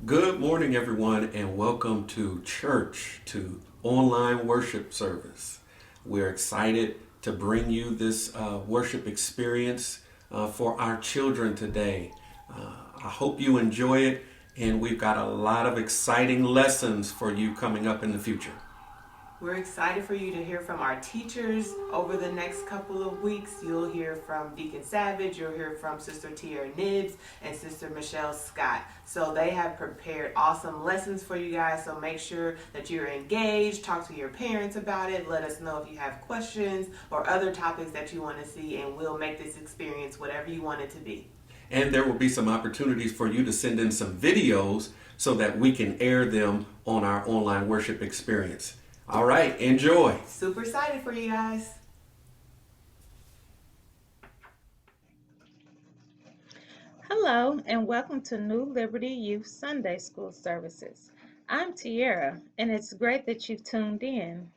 Good morning, everyone, and welcome to church, to online worship service. We're excited to bring you this worship experience for our children today. I hope you enjoy it, and we've got a lot of exciting lessons for you coming up in the future. We're excited for you to hear from our teachers over the next couple of weeks. You'll hear from Deacon Savage, you'll hear from Sister Tiara Nibbs and Sister Michelle Scott. So they have prepared awesome lessons for you guys. So make sure that you're engaged, talk to your parents about it, let us know if you have questions or other topics that you want to see, and we'll make this experience whatever you want it to be. And there will be some opportunities for you to send in some videos so that we can air them on our online worship experience. All right, enjoy. Super excited for you guys. Hello, and welcome to New Liberty Youth Sunday School Services. I'm Tiara, and it's great that you've tuned in.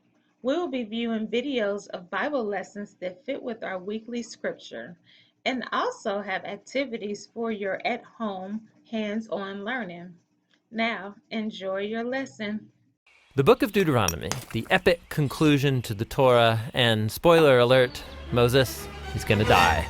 We will be viewing videos of Bible lessons that fit with our weekly scripture, and also have activities for your at-home, hands-on learning. Now, enjoy your lesson. The book of Deuteronomy, the epic conclusion to the Torah, and spoiler alert, Moses, he's going to die.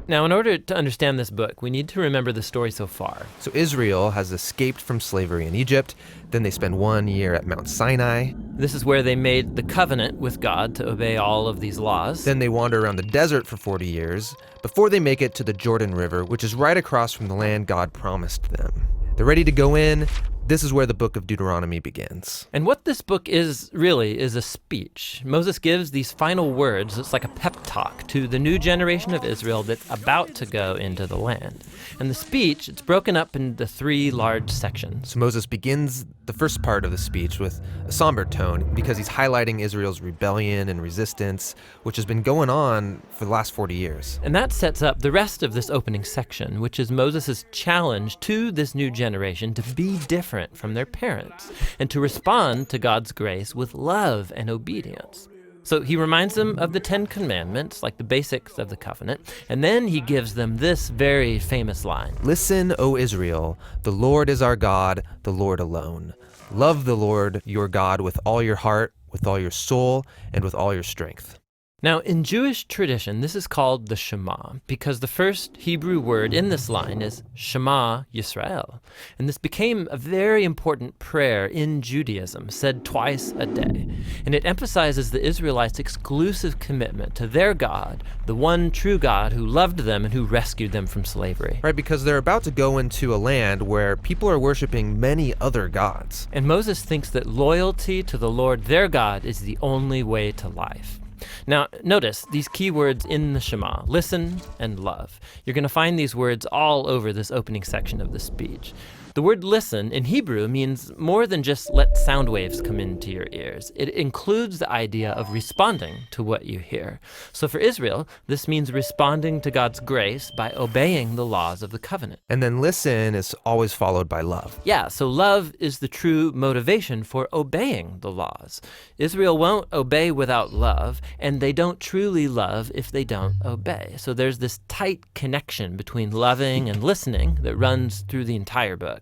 Now, in order to understand this book, we need to remember the story so far. So Israel has escaped from slavery in Egypt. Then they spend 1 year at Mount Sinai. This is where they made the covenant with God to obey all of these laws. Then they wander around the desert for 40 years before they make it to the Jordan River, which is right across from the land God promised them. They're ready to go in. This is where the book of Deuteronomy begins. And what this book is really is a speech. Moses gives these final words. It's like a pep talk to the new generation of Israel that's about to go into the land. And the speech, it's broken up into 3 large sections. So Moses begins the first part of the speech with a somber tone because he's highlighting Israel's rebellion and resistance, which has been going on for the last 40 years. And that sets up the rest of this opening section, which is Moses' challenge to this new generation to be different from their parents and to respond to God's grace with love and obedience. So he reminds them of the 10 commandments, like the basics of the covenant, and then he gives them this very famous line. Listen, O Israel, the Lord is our God, the Lord alone. Love the Lord your God with all your heart, with all your soul, and with all your strength. Now, in Jewish tradition, this is called the Shema, because the first Hebrew word in this line is Shema Yisrael. And this became a very important prayer in Judaism, said twice a day. And it emphasizes the Israelites' exclusive commitment to their God, the one true God who loved them and who rescued them from slavery. Right, because they're about to go into a land where people are worshiping many other gods. And Moses thinks that loyalty to the Lord their God is the only way to life. Now, notice these key words in the Shema, listen and love. You're going to find these words all over this opening section of the speech. The word listen in Hebrew means more than just let sound waves come into your ears. It includes the idea of responding to what you hear. So for Israel, this means responding to God's grace by obeying the laws of the covenant. And then listen is always followed by love. Yeah, so love is the true motivation for obeying the laws. Israel won't obey without love, and they don't truly love if they don't obey. So there's this tight connection between loving and listening that runs through the entire book.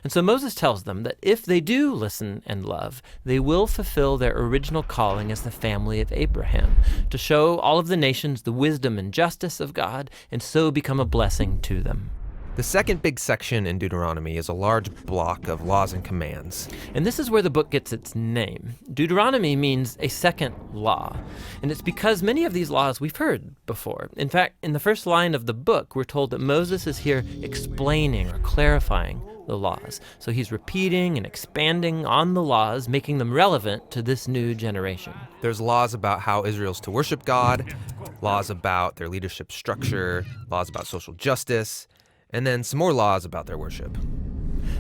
And so Moses tells them that if they do listen and love, they will fulfill their original calling as the family of Abraham, to show all of the nations the wisdom and justice of God, and so become a blessing to them. The second big section in Deuteronomy is a large block of laws and commands. And this is where the book gets its name. Deuteronomy means a second law. And it's because many of these laws we've heard before. In fact, in the first line of the book, we're told that Moses is here explaining or clarifying the laws. So he's repeating and expanding on the laws, making them relevant to this new generation. There's laws about how Israel's to worship God, laws about their leadership structure, laws about social justice, and then some more laws about their worship.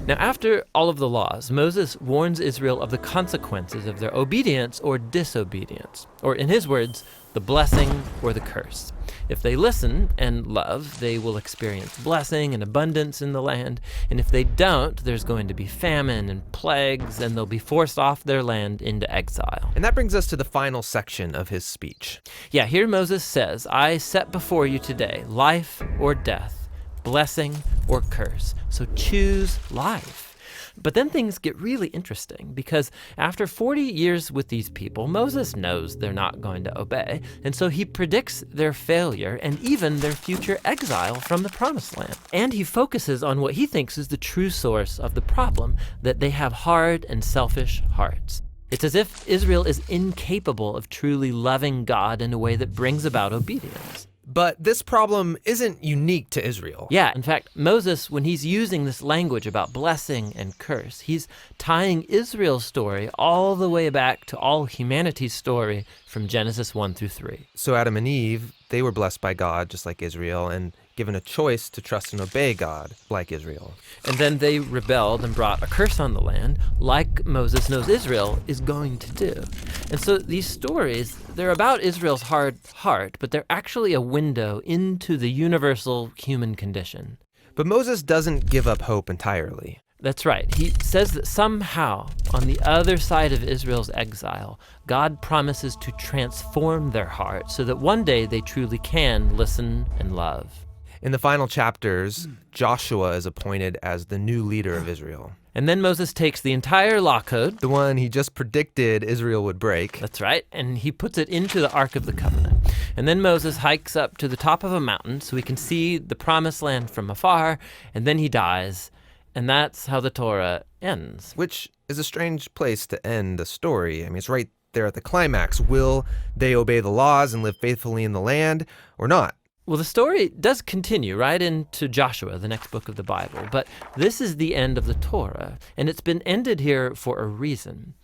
Now, after all of the laws, Moses warns Israel of the consequences of their obedience or disobedience, or in his words, the blessing or the curse. If they listen and love, they will experience blessing and abundance in the land, and if they don't, there's going to be famine and plagues, and they'll be forced off their land into exile. And that brings us to the final section of his speech. Yeah, here Moses says, I set before you today life or death, blessing or curse. So choose life. But then things get really interesting because after 40 years with these people, Moses knows they're not going to obey. And so he predicts their failure and even their future exile from the promised land. And he focuses on what he thinks is the true source of the problem, that they have hard and selfish hearts. It's as if Israel is incapable of truly loving God in a way that brings about obedience. But this problem isn't unique to Israel. Yeah, in fact, Moses, when he's using this language about blessing and curse, he's tying Israel's story all the way back to all humanity's story from Genesis 1 through 3. So Adam and Eve, they were blessed by God just like Israel and given a choice to trust and obey God like Israel. And then they rebelled and brought a curse on the land, like Moses knows Israel is going to do. And so these stories, they're about Israel's hard heart, but they're actually a window into the universal human condition. But Moses doesn't give up hope entirely. That's right. He says that somehow, on the other side of Israel's exile, God promises to transform their heart so that one day they truly can listen and love. In the final chapters, Joshua is appointed as the new leader of Israel. And then Moses takes the entire law code, The one he just predicted Israel would break. that's right, and he puts it into the Ark of the Covenant. And then Moses hikes up to the top of a mountain so he can see the promised land from afar, and then he dies. And that's how the Torah ends. Which is a strange place to end a story. I mean, it's right there at the climax. Will they obey the laws and live faithfully in the land or not? Well, the story does continue right into Joshua, the next book of the Bible, but this is the end of the Torah, and it's been ended here for a reason.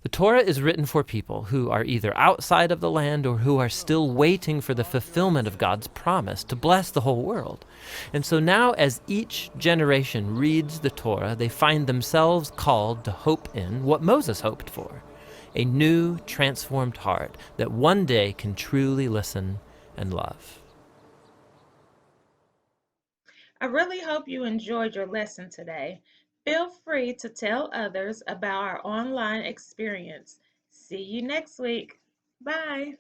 The Torah is written for people who are either outside of the land or who are still waiting for the fulfillment of God's promise to bless the whole world. And so now, as each generation reads the Torah, they find themselves called to hope in what Moses hoped for, a new, transformed heart that one day can truly listen and love. I really hope you enjoyed your lesson today. Feel free to tell others about our online experience. See you next week. Bye.